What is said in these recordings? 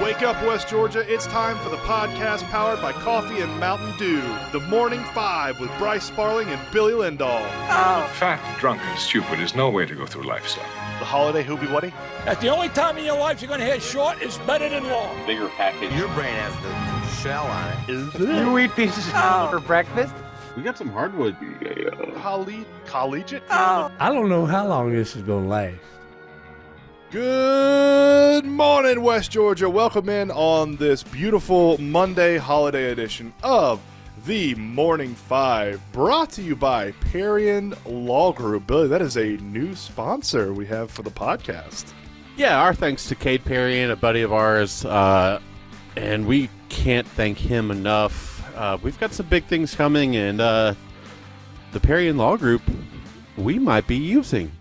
Wake up, West Georgia. It's time for the podcast powered by Coffee and Mountain Dew. The Morning Five with Bryce Sparling and Billy Lindahl. Fat, drunk, and stupid is no way to go through life, son. The holiday hoobie wuddy. That's the only time in your life you're going to hear short is better than long. Bigger package. Your brain has the shell on it. You eat pieces for breakfast? We got some hardwood. Collegiate? I don't know how long this is going to last. Good morning, West Georgia. Welcome in on this beautiful Monday holiday edition of the Morning Five, brought to you by Parian Law Group. Billy, that is a new sponsor we have for the podcast. Yeah, our thanks to Cade Parian, a buddy of ours, and we can't thank him enough. We've got some big things coming, and the Parian Law Group we might be using.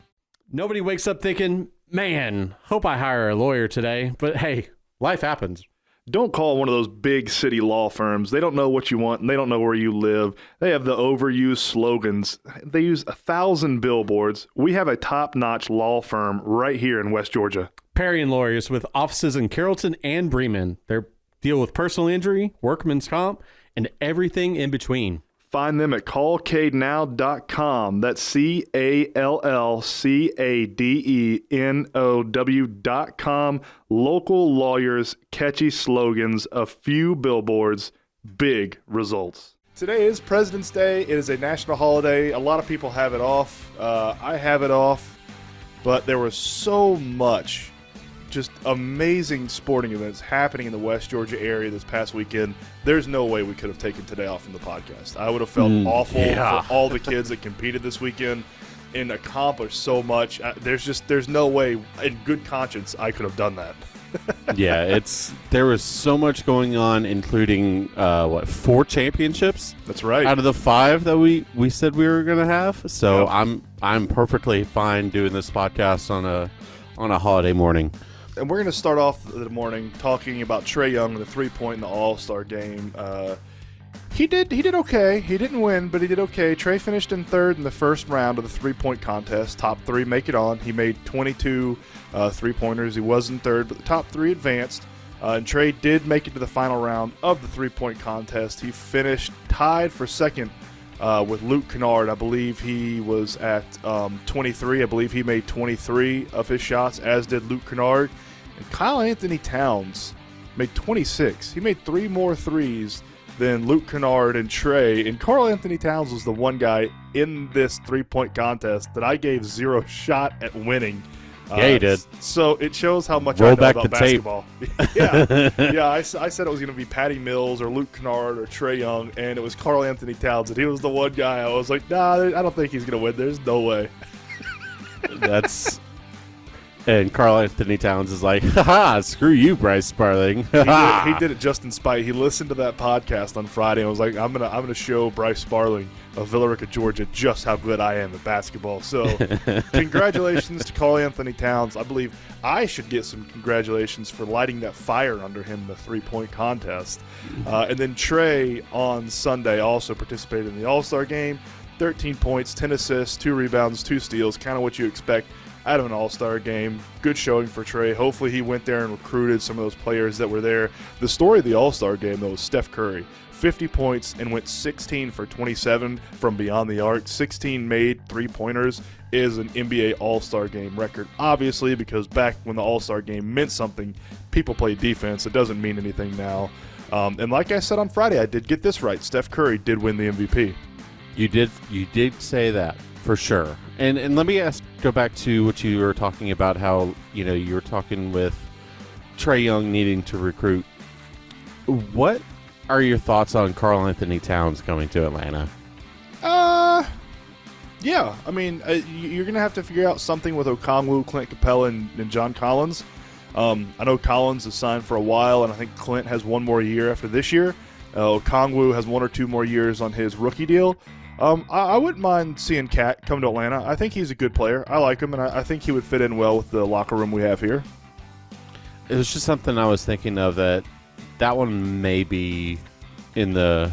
Nobody wakes up thinking, man, hope I hire a lawyer today. But hey, life happens. Don't call one of those big city law firms. They don't know what you want, and they don't know where you live. They have the overused slogans. They use 1,000 billboards. We have a top-notch law firm right here in West Georgia. Parian Lawyers with offices in Carrollton and Bremen. They deal with personal injury, workman's comp, and everything in between. Find them at callcadenow.com. That's CALLCADENOW.com. Local lawyers, catchy slogans, a few billboards, big results. Today is President's Day. It is a national holiday. A lot of people have it off. I have it off. But there was so much just amazing sporting events happening in the West Georgia area this past weekend. There's no way we could have taken today off from the podcast. I would have felt awful for all the kids that competed this weekend and accomplished so much. There's no way in good conscience I could have done that. Yeah, there was so much going on, including 4 championships? That's right. Out of the 5 that we said we were going to have. So Yep. I'm perfectly fine doing this podcast on a holiday morning. And we're going to start off the morning talking about Trae Young and the three-point in the All-Star game. He did okay. He didn't win, but he did okay. Trae finished in third in the first round of the three-point contest. Top 3 make it on. He made 22 three-pointers. He was in third, but the top 3 advanced. And Trae did make it to the final round of the three-point contest. He finished tied for second with Luke Kennard. I believe he was at 23. I believe he made 23 of his shots, as did Luke Kennard. And Kyle Anthony Towns made 26. He made 3 more threes than Luke Kennard and Trae. And Karl Anthony Towns was the one guy in this three-point contest that I gave 0 shot at winning. Yeah, he did. So it shows how much Roll I know back about the tape. basketball. Yeah, I said it was going to be Patty Mills or Luke Kennard or Trae Young, and it was Karl Anthony Towns, and he was the one guy I was like, nah, I don't think he's going to win. There's no way. And Karl Anthony Towns is like, haha, screw you, Bryce Sparling. He did it just in spite. He listened to that podcast on Friday and was like, I'm gonna show Bryce Sparling of Villa Rica, Georgia, just how good I am at basketball. So congratulations to Karl Anthony Towns. I believe I should get some congratulations for lighting that fire under him in the three-point contest. And then Trae on Sunday also participated in the All-Star game. 13 points, 10 assists, 2 rebounds, 2 steals, kind of what you expect out of an All-Star game. Good showing for Trae. Hopefully he went there and recruited some of those players that were there. The story of the All-Star game, though, was Steph Curry. 50 points and went 16 for 27 from beyond the arc. 16 made three-pointers is an NBA All-Star game record, obviously, because back when the All-Star game meant something, people played defense. It doesn't mean anything now. And like I said on Friday, I did get this right. Steph Curry did win the MVP. You did say that, for sure. And let me go back to what you were talking about, how, you were talking with Trae Young needing to recruit. What are your thoughts on Karl Anthony Towns coming to Atlanta? Yeah. I mean, you're going to have to figure out something with Okongwu, Clint Capella, and John Collins. I know Collins is signed for a while, and I think Clint has 1 more year after this year. Okongwu has 1 or 2 more years on his rookie deal. I wouldn't mind seeing Cat come to Atlanta. I think he's a good player. I like him, and I think he would fit in well with the locker room we have here. It was just something I was thinking of, that one may be in the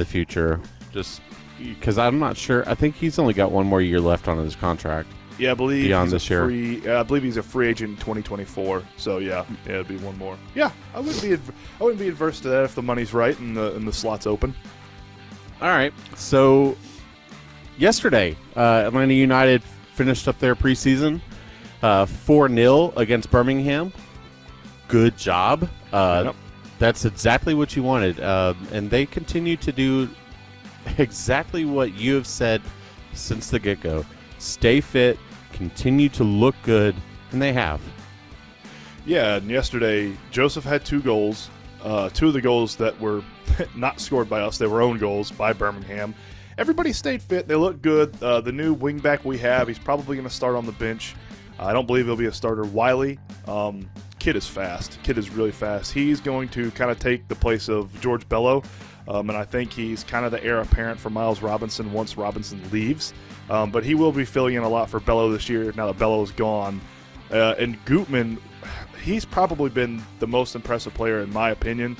future, just because I'm not sure. I think he's only got 1 more year left on his contract. Yeah, I believe beyond he's this year. I believe he's a free agent in 2024. So yeah, it'd be one more. Yeah, I wouldn't be adverse to that if the money's right and the slot's open. All right. So yesterday, Atlanta United finished up their preseason 4-0 against Birmingham. Good job. Yep. That's exactly what you wanted. And they continue to do exactly what you have said since the get-go. Stay fit, continue to look good, and they have. Yeah, and yesterday, Joseph had 2 goals. 2 of the goals that were not scored by us, they were own goals by Birmingham. Everybody stayed fit. They look good. The new wingback we have, he's probably going to start on the bench. I don't believe he'll be a starter. Wiley, kid is fast. Kid is really fast. He's going to kind of take the place of George Bello, and I think he's kind of the heir apparent for Miles Robinson once Robinson leaves. But he will be filling in a lot for Bello this year now that Bello's gone. And Gutman, he's probably been the most impressive player, in my opinion,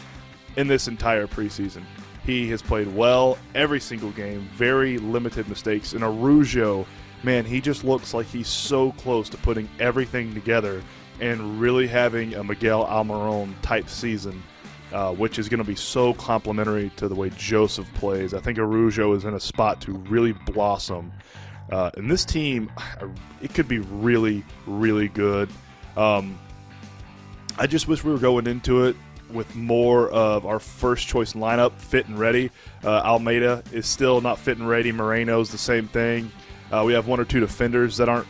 in this entire preseason. He has played well every single game, very limited mistakes. And Araujo, man, he just looks like he's so close to putting everything together and really having a Miguel Almiron type season, which is going to be so complimentary to the way Joseph plays. I think Araujo is in a spot to really blossom. And this team, it could be really, really good. I just wish we were going into it with more of our first choice lineup fit and ready. Almeida is still not fit and ready. Moreno's the same thing. We have 1 or 2 defenders that aren't,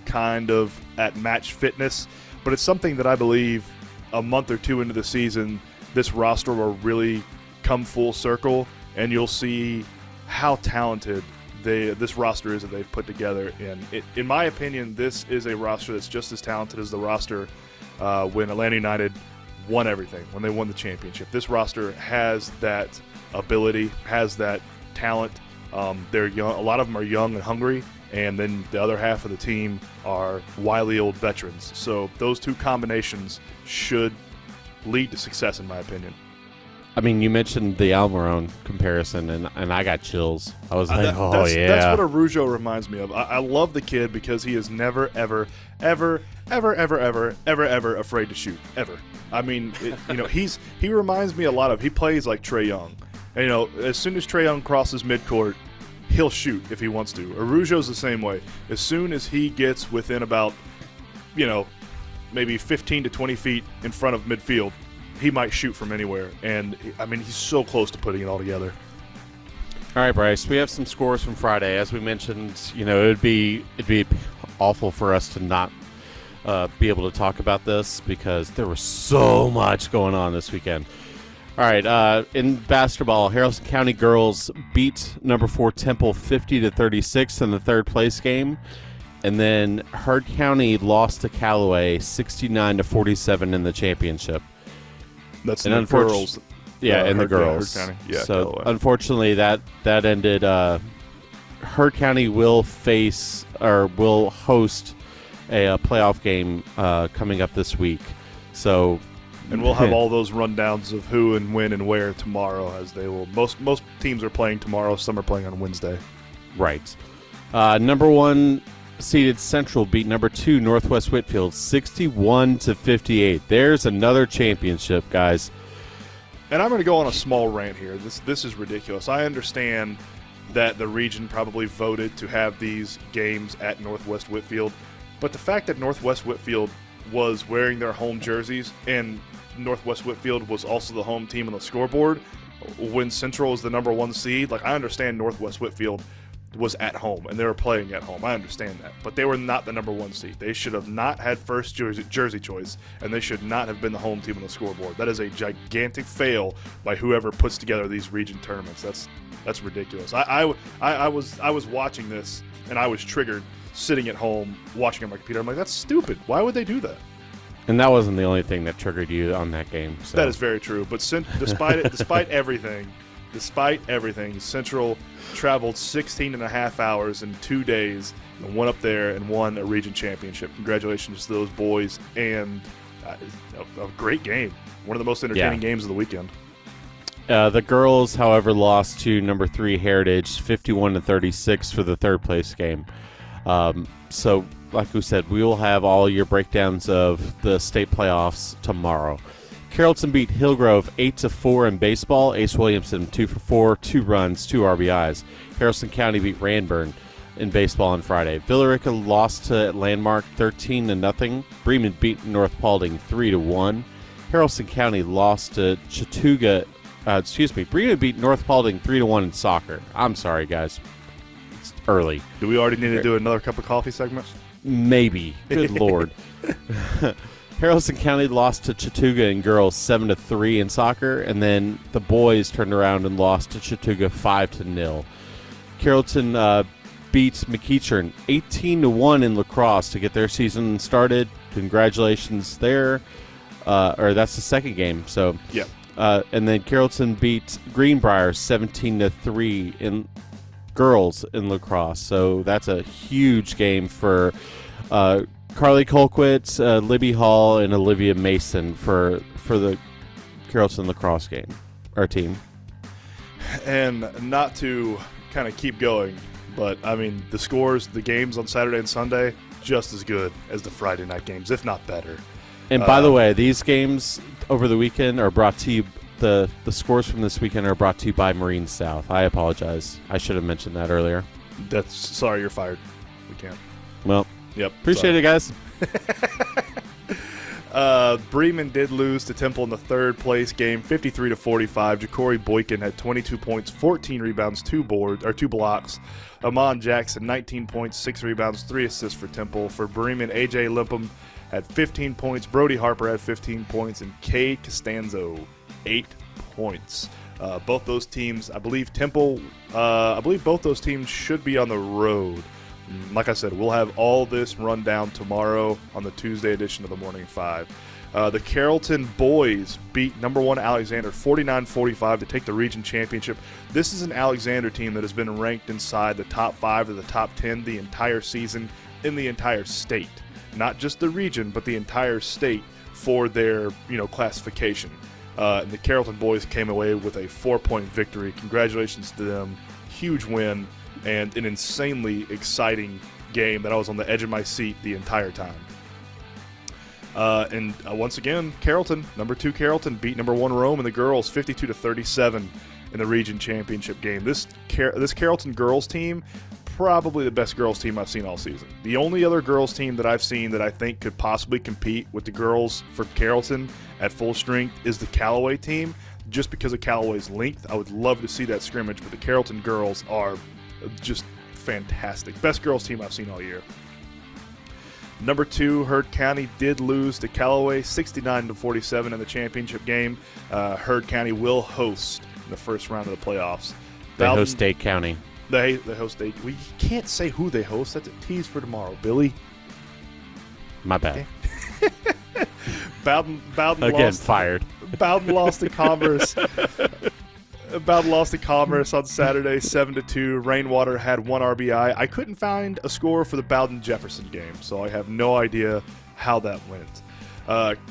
kind of at match fitness. But it's something that I believe a month or 2 into the season, this roster will really come full circle, and you'll see how talented this roster is that they've put together. And in my opinion, this is a roster that's just as talented as the roster when Atlanta United won everything, when they won the championship. This roster has that ability, has that talent. They're young. A lot of them are young and hungry, and then the other half of the team are wily old veterans. So those 2 combinations should lead to success, in my opinion. I mean, you mentioned the Almiron comparison, and I got chills. I was like, That's what Araujo reminds me of. I love the kid because he is never, ever, ever, ever, ever, ever, ever, ever afraid to shoot, ever. I mean, he reminds me a lot of, he plays like Trae Young. And, as soon as Trae Young crosses midcourt, he'll shoot if he wants to. Araujo's the same way. As soon as he gets within about, maybe 15 to 20 feet in front of midfield, he might shoot from anywhere. And, I mean, he's so close to putting it all together. All right, Bryce, we have some scores from Friday. As we mentioned, it'd be awful for us to not be able to talk about this because there was so much going on this weekend. All right, in basketball, Haralson County girls beat number 4 Temple 50-36 in the 3rd place game. And then Heard County lost to Callaway 69-47 in the championship. That's in the girls. Yeah, in the girls. Heard County. Yeah, so Callaway. Unfortunately, that ended. Heard County will host a playoff game coming up this week. So, and we'll have all those rundowns of who and when and where tomorrow, as they will. Most teams are playing tomorrow. Some are playing on Wednesday. Right. Number 1 seeded Central beat number 2 Northwest Whitfield 61-58. There's another championship, guys. And I'm going to go on a small rant here. This is ridiculous. I understand that the region probably voted to have these games at Northwest Whitfield, but the fact that Northwest Whitfield was wearing their home jerseys and Northwest Whitfield was also the home team on the scoreboard when Central is the number 1 seed, I understand Northwest Whitfield was at home and they were playing at home. I understand that. But they were not the number 1 seed. They should have not had first jersey choice, and they should not have been the home team on the scoreboard. That is a gigantic fail by whoever puts together these region tournaments. That's ridiculous. I was watching this and I was triggered sitting at home watching on my computer. I'm like, that's stupid. Why would they do that? And that wasn't the only thing that triggered you on that game. So. That is very true. But despite everything, Central traveled 16 and a half hours in 2 days and went up there and won a region championship. Congratulations to those boys, and a great game. One of the most entertaining games of the weekend. The girls, however, lost to number 3 Heritage 51-36 for the 3rd place game. So, like we said, we will have all your breakdowns of the state playoffs tomorrow. Carrollton beat Hillgrove 8-4 in baseball. Ace Williamson 2 for 4, 2 runs, 2 RBIs. Harrison County beat Ranburn in baseball on Friday. Villarica lost to Landmark 13-0. Bremen beat North Paulding 3-1. Haralson County lost to Chattooga. Bremen beat North Paulding 3-1 in soccer. I'm sorry, guys. It's early. Do we already need to do another cup of coffee segment? Maybe. Good Lord. Haralson County lost to Chattooga in girls 7-3 in soccer, and then the boys turned around and lost to Chattooga 5-0. Carrollton beat McEachern 18-1 in lacrosse to get their season started. Congratulations there. Or that's the second game. So yeah. And then Carrollton beat Greenbrier 17-3 in girls in lacrosse. So that's a huge game for Carly Colquitt, Libby Hall, and Olivia Mason for the Carrollton lacrosse game, our team. And not to kind of keep going, but I mean the scores, the games on Saturday and Sunday, just as good as the Friday night games, if not better. And by the way, these games over the weekend are brought to you. The scores from this weekend are brought to you by Marine South. I apologize. I should have mentioned that earlier. Sorry, you're fired. We can't. Well, yep. Appreciate it, guys. Bremen did lose to Temple in the third place game, 53-45. Ja'Cory Boykin had 22 points, 14 rebounds, 2 blocks. Amon Jackson, 19 points, 6 rebounds, 3 assists for Temple. For Bremen, A.J. Limpum had 15 points, Brody Harper had 15 points, and Cade Costanzo, 8 points. Both those teams, I believe both those teams should be on the road. Like I said, we'll have all this run down tomorrow on the Tuesday edition of the Morning Five. The Carrollton boys beat number 1 Alexander 49-45 to take the region championship. This is an Alexander team that has been ranked inside the top 5 or the top 10 the entire season in the entire state. Not just the region, but the entire state for their classification. And the Carrollton boys came away with a 4-point victory. Congratulations to them. Huge win and an insanely exciting game that I was on the edge of my seat the entire time. And once again, Carrollton, number 2 Carrollton, beat number 1 Rome and the girls 52-37 in the region championship game. This Carrollton girls team, probably the best girls team I've seen all season. The only other girls team that I've seen that I think could possibly compete with the girls for Carrollton at full strength is the Callaway team, just because of Callaway's length. I would love to see that scrimmage, but the Carrollton girls are just fantastic. Best girls team I've seen all year. Number 2, Heard County did lose to Callaway 69-47 in the championship game. Heard County will host in the first round of the playoffs. They host Dade County. They host Dade. We can't say who they host. That's a tease for tomorrow, Billy. My bad. Okay. Bowden Again, lost, fired. Bowden lost to Commerce. Bowden lost to Commerce on Saturday, 7-2. Rainwater had 1 RBI. I couldn't find a score for the Bowden-Jefferson game, so I have no idea how that went.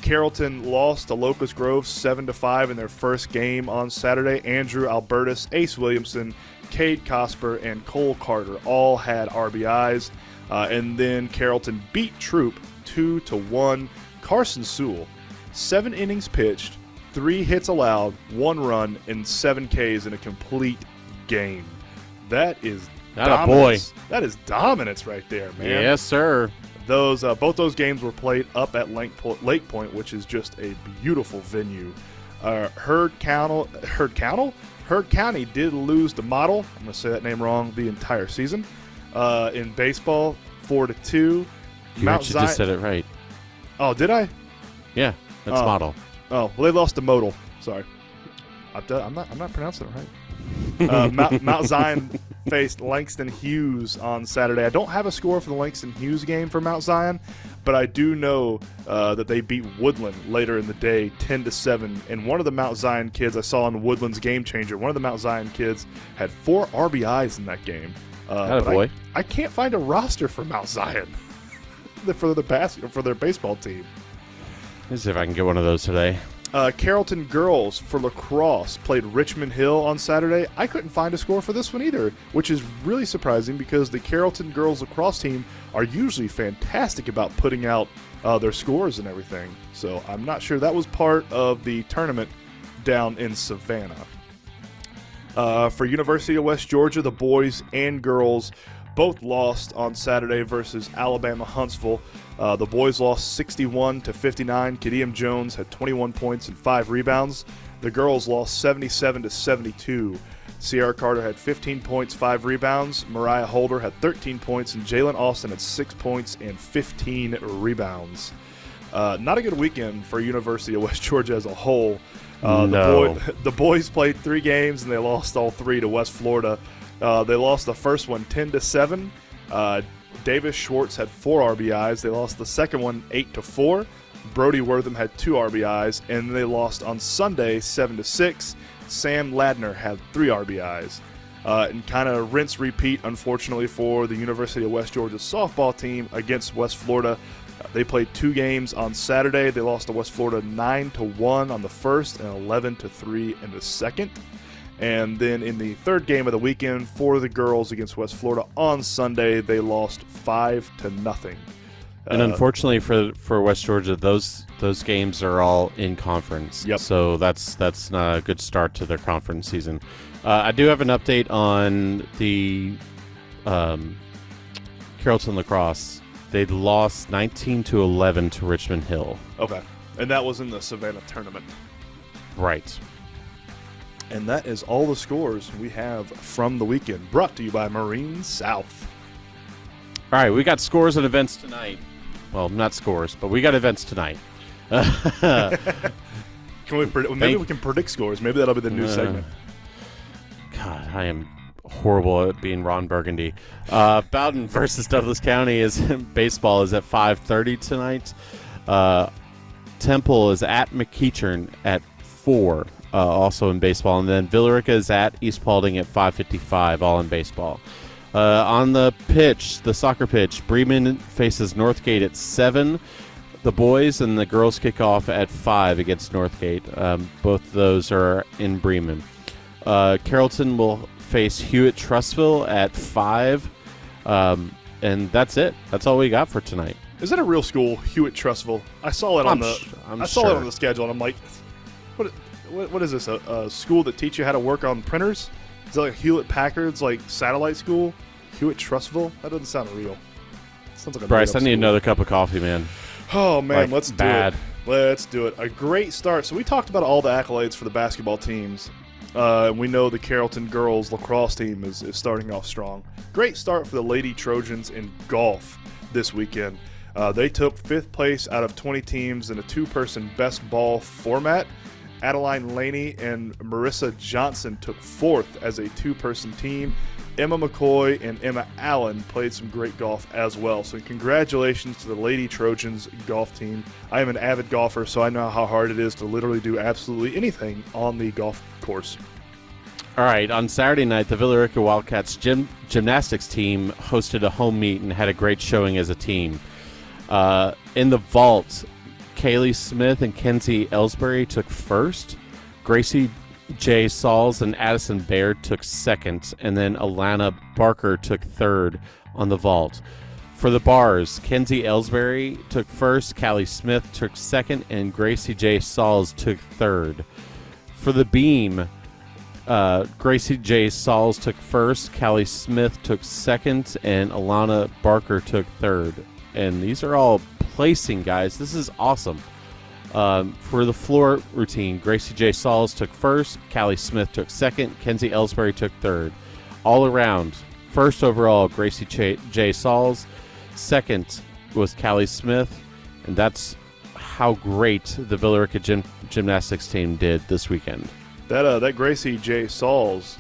Carrollton lost to Locust Grove 7-5 in their first game on Saturday. Andrew Albertus, Ace Williamson, Cade Cosper, and Cole Carter all had RBIs. And then Carrollton beat Troop 2-1. Carson Sewell, 7 innings pitched, 3 hits allowed, 1 run, and 7 Ks in a complete game. That is dominance. That is dominance right there, man. Yes, sir. Those both those games were played up at Lake Point, which is just a beautiful venue. Heard County did lose to Model. I'm going to say that name wrong the entire season. In baseball, 4-2. You Mount actually Zion just said it right. Oh, did I? Yeah, that's Model. Oh, well, they lost to Modal. Sorry, I'm not pronouncing it right. Mount Zion faced Langston Hughes on Saturday. I don't have a score for the Langston Hughes game for Mount Zion, but I do know that they beat Woodland later in the day, 10-7. And one of the Mount Zion kids I saw on Woodland's Game Changer, one of the Mount Zion kids had 4 RBIs in that game. Attaboy. I can't find a roster for Mount Zion for their baseball team. Let's see if I can get one of those today. Carrollton girls for lacrosse played Richmond Hill on Saturday. I couldn't find a score for this one either, which is really surprising because the Carrollton girls lacrosse team are usually fantastic about putting out their scores and everything. So I'm not sure that was part of the tournament down in Savannah. For University of West Georgia, the boys and girls both lost on Saturday versus Alabama Huntsville. The boys lost 61-59. Kadeem Jones had 21 points and 5 rebounds. The girls lost 77-72. Sierra Carter had 15 points, 5 rebounds. Mariah Holder had 13 points, and Jalen Austin had 6 points and 15 rebounds. Not a good weekend for University of West Georgia as a whole. The boys played 3 games, and they lost all 3 to West Florida. They lost the first one 10-7. Davis Schwartz had 4 RBIs. They lost the second one 8-4. Brody Wortham had 2 RBIs, and they lost on Sunday 7-6. Sam Ladner had 3 RBIs. And kind of rinse repeat, unfortunately, for the University of West Georgia softball team against West Florida. They played 2 games on Saturday. They lost to West Florida 9-1 on the first and 11-3 in the second. And then in the third game of the weekend for the girls against West Florida on Sunday, they lost 5-0. And unfortunately for West Georgia, those games are all in conference. Yep. So that's not a good start to their conference season. I do have an update on the Carrollton lacrosse. They lost 19-11 to Richmond Hill. Okay. And that was in the Savannah tournament. Right. And that is all the scores we have from the weekend, brought to you by Marine South. All right, we got scores and events tonight. Well, not scores, but we got events tonight. Can we maybe we can predict scores. Maybe that'll be the new segment. God, I am horrible at being Ron Burgundy. Bowden versus Douglas County baseball is at 5:30 tonight. Temple is at McEachern at 4. Also in baseball, and then Villarica is at East Paulding at 5:55, all in baseball. On the pitch, the soccer pitch, Bremen faces Northgate at 7. The boys and the girls kick off at 5 against Northgate. Both of those are in Bremen. Carrollton will face Hewitt Trussville at 5, and that's it. That's all we got for tonight. Is that a real school, Hewitt Trussville? I saw it on it on the schedule, and I'm like, what is this? A school that teach you how to work on printers? Is that like Hewlett Packard's like satellite school? Hewitt Trussville? That doesn't sound real. Sounds like a Bryce, I need school. another cup of coffee, man. Oh man, Like, let's bad. do it. Let's do it. A great start. So we talked about all the accolades for the basketball teams. We know the Carrollton girls lacrosse team is starting off strong. Great start for the Lady Trojans in golf this weekend. They took 5th place out of 20 teams in a 2-person best ball format. Adeline Laney and Marissa Johnson took 4th as a 2-person team. Emma McCoy and Emma Allen played some great golf as well. So congratulations to the Lady Trojans golf team. I am an avid golfer, so I know how hard it is to literally do absolutely anything on the golf course. All right, on Saturday night, the Villarica Wildcats gymnastics team hosted a home meet and had a great showing as a team. In the vault, Kaylee Smith and Kenzie Ellsbury took 1st. Gracie J. Sauls and Addison Baird took 2nd. And then Alana Barker took 3rd on the vault. For the bars, Kenzie Ellsbury took 1st, Callie Smith took 2nd, and Gracie J. Sauls took 3rd. For the beam, Gracie J. Sauls took 1st, Callie Smith took 2nd, and Alana Barker took 3rd. And these are all placing guys. This is awesome. For the floor routine, Gracie J. Sauls took 1st, Callie Smith took 2nd, Kenzie Ellsbury took 3rd. All around, 1st overall, Gracie J. Sauls. 2nd was Callie Smith. And that's how great the Villarica gymnastics team did this weekend. That Gracie J. Sauls,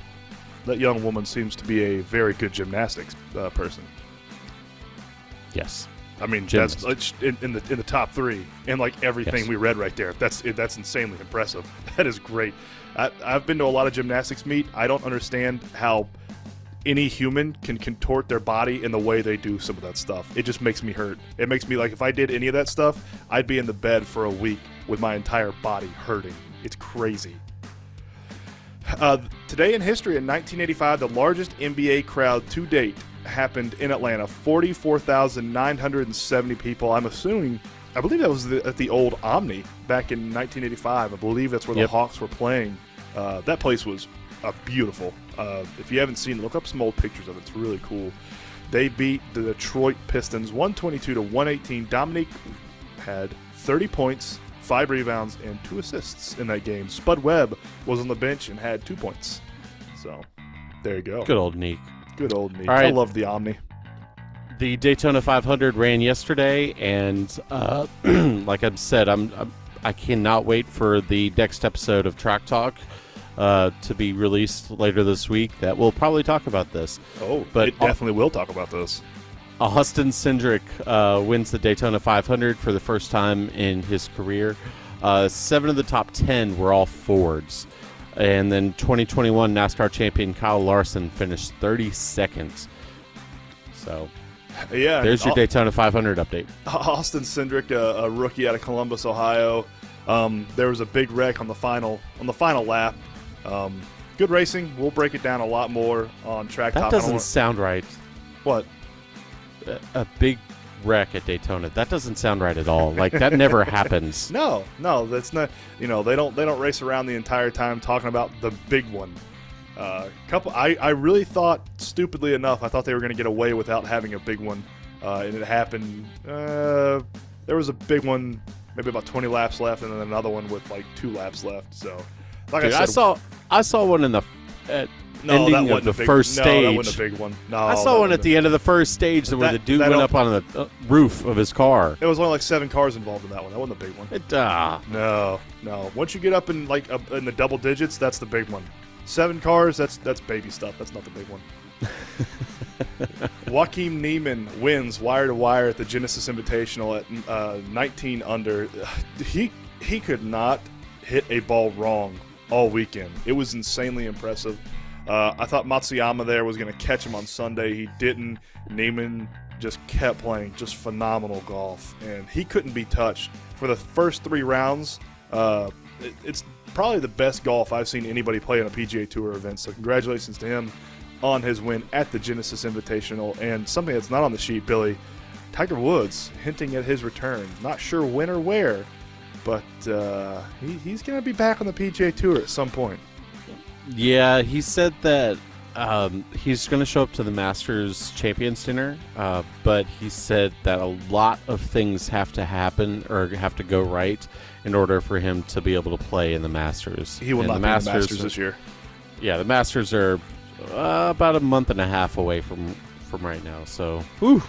that young woman seems to be a very good gymnastics person. Yes. I mean, Gymnast. that's in the top 3, and like everything Yes. we read right there. That's insanely impressive. That is great. I've been to a lot of gymnastics meet. I don't understand how any human can contort their body in the way they do some of that stuff. It just makes me hurt. It makes me like, if I did any of that stuff, I'd be in the bed for a week with my entire body hurting. It's crazy. Today in history, in 1985, the largest NBA crowd to date happened in Atlanta. 44,970 people. I believe that was at the old Omni back in 1985. I believe that's where the Hawks were playing. That place was beautiful. If you haven't seen it, look up some old pictures of it. It's really cool. They beat the Detroit Pistons 122-118. Dominique had 30 points, 5 rebounds, and 2 assists in that game. Spud Webb was on the bench and had 2 points. So, there you go. Good old Neek. Good old Neek. All right. I love the Omni. The Daytona 500 ran yesterday, and like I've said, I cannot wait for the next episode of Track Talk to be released later this week. That will probably talk about this. Oh, but it definitely will talk about this. Austin Cindric wins the Daytona 500 for the first time in his career. 7 of the top 10 were all Fords. And then 2021 NASCAR champion Kyle Larson finished 32nd. So, yeah, there's your Daytona 500 update. Austin Cindric, a rookie out of Columbus, Ohio. There was a big wreck on the final lap. Good racing. We'll break it down a lot more on Track Talk. That doesn't sound right. What? A big wreck at Daytona. That doesn't sound right at all. Like, that never happens. No, that's not. They don't race around the entire time talking about the big one. I really thought, stupidly enough, I thought they were going to get away without having a big one, and it happened. There was a big one, maybe about 20 laps left, and then another one with like 2 laps left. So, like Dude, I said, I saw one in the ending of the first stage. No, that wasn't a big one. No, I saw one at the end of the first stage where the dude went up on the roof of his car. There was only like 7 cars involved in that one. That wasn't a big one. No. Once you get up in in the double digits, that's the big one. 7 cars, that's baby stuff. That's not the big one. Joaquin Neiman wins wire to wire at the Genesis Invitational at 19 under. He could not hit a ball wrong all weekend. It was insanely impressive. I thought Matsuyama there was going to catch him on Sunday. He didn't. Neiman just kept playing just phenomenal golf, and he couldn't be touched. For the first 3 rounds, it's probably the best golf I've seen anybody play in a PGA Tour event, so congratulations to him on his win at the Genesis Invitational. And something that's not on the sheet, Billy, Tiger Woods hinting at his return. Not sure when or where, but he's going to be back on the PGA Tour at some point. Yeah, he said that he's going to show up to the Masters Champions Dinner, but he said that a lot of things have to happen or have to go right in order for him to be able to play in the Masters. He will not be in the Masters this year. Yeah, the Masters are about a month and a half away from right now. So, whew.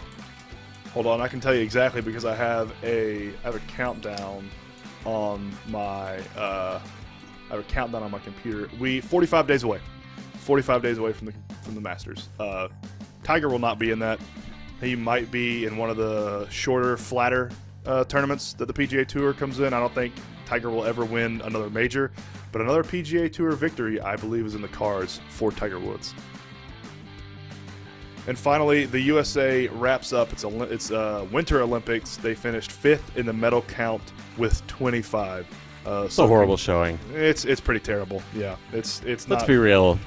Hold on, I can tell you exactly because I have a countdown on my computer. 45 days away. 45 days away from the Masters. Tiger will not be in that. He might be in one of the shorter, flatter tournaments that the PGA Tour comes in. I don't think Tiger will ever win another major, but another PGA Tour victory, I believe, is in the cards for Tiger Woods. And finally, the USA wraps up its Winter Olympics. They finished 5th in the medal count with 25. It's a horrible showing. It's pretty terrible. Yeah, it's not. Let's be real.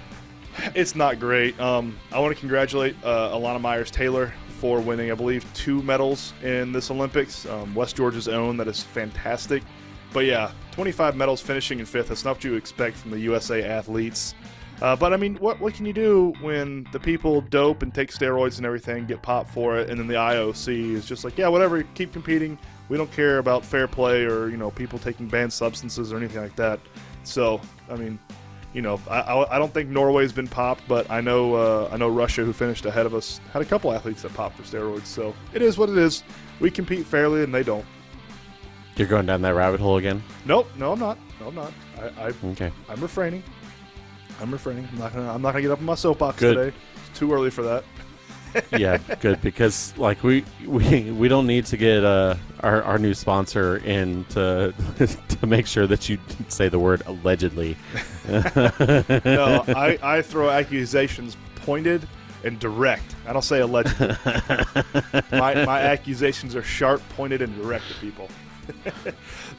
It's not great. I want to congratulate Alana Myers-Taylor for winning, I believe, 2 medals in this Olympics. West Georgia's own. That is fantastic. But yeah, 25 medals, finishing in 5th. That's not what you expect from the USA athletes. But I mean, what can you do when the people dope and take steroids and everything, get popped for it, and then the IOC is just like, yeah, whatever, keep competing. We don't care about fair play or people taking banned substances or anything like that. So I mean, I don't think Norway's been popped, but I know Russia, who finished ahead of us, had a couple athletes that popped for steroids. So it is what it is. We compete fairly, and they don't. You're going down that rabbit hole again? Nope. No, I'm not. Okay. I'm refraining. I'm not gonna get up on my soapbox Good. today. It's too early for that. Yeah, good, because like we don't need to get our new sponsor in to make sure that you say the word allegedly. No, I throw accusations pointed and direct. I don't say allegedly. my accusations are sharp, pointed, and direct to people.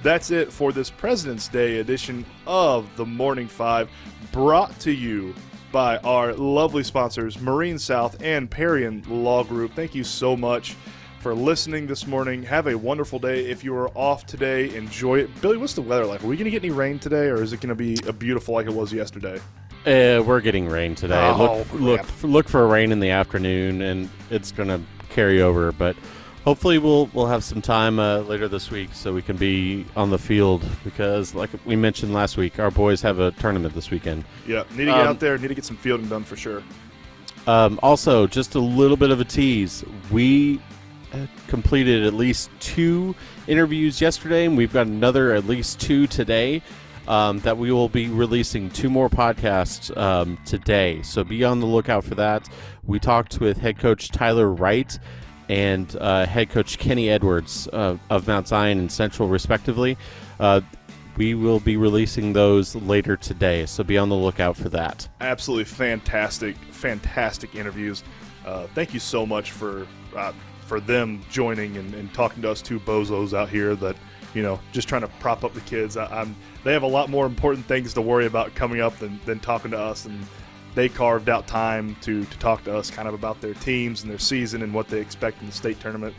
That's it for this President's Day edition of the Morning Five, brought to you by our lovely sponsors, Marine South and Parian Law Group. Thank you so much for listening this morning. Have a wonderful day. If you are off today, enjoy it. Billy, what's the weather like? Are we going to get any rain today, or is it going to be beautiful like it was yesterday? We're getting rain today. Oh, Look for rain in the afternoon, and it's going to carry over. But hopefully we'll have some time later this week so we can be on the field, because like we mentioned last week, our boys have a tournament this weekend. Yeah, need to get out there. Need to get some fielding done for sure. Also, just a little bit of a tease. We completed at least 2 interviews yesterday, and we've got another at least 2 today that we will be releasing 2 more podcasts today. So be on the lookout for that. We talked with head coach Tyler Wright and head coach Kenny Edwards of Mount Zion and Central, respectively. We will be releasing those later today, so be on the lookout for that. Absolutely fantastic interviews. Thank you so much for them joining and talking to us 2 bozos out here that, just trying to prop up the kids. They have a lot more important things to worry about coming up than talking to us, and they carved out time to talk to us kind of about their teams and their season and what they expect in the state tournament.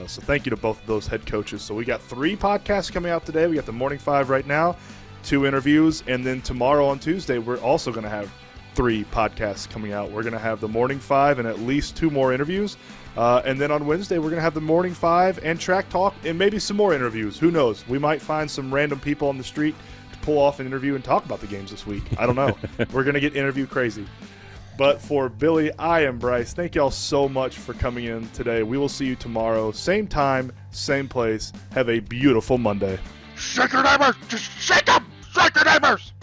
So thank you to both of those head coaches. So we got 3 podcasts coming out today. We got the Morning Five right now, 2 interviews, and then tomorrow on Tuesday we're also going to have 3 podcasts coming out. We're going to have the Morning Five and at least 2 more interviews. And then on Wednesday, we're going to have the Morning Five and Track Talk and maybe some more interviews. Who knows? We might find some random people on the street to pull off an interview and talk about the games this week. I don't know. We're going to get interview crazy. But for Billy, I am Bryce. Thank y'all so much for coming in today. We will see you tomorrow. Same time, same place. Have a beautiful Monday. Shake your neighbors! Just shake them! Shake your neighbors!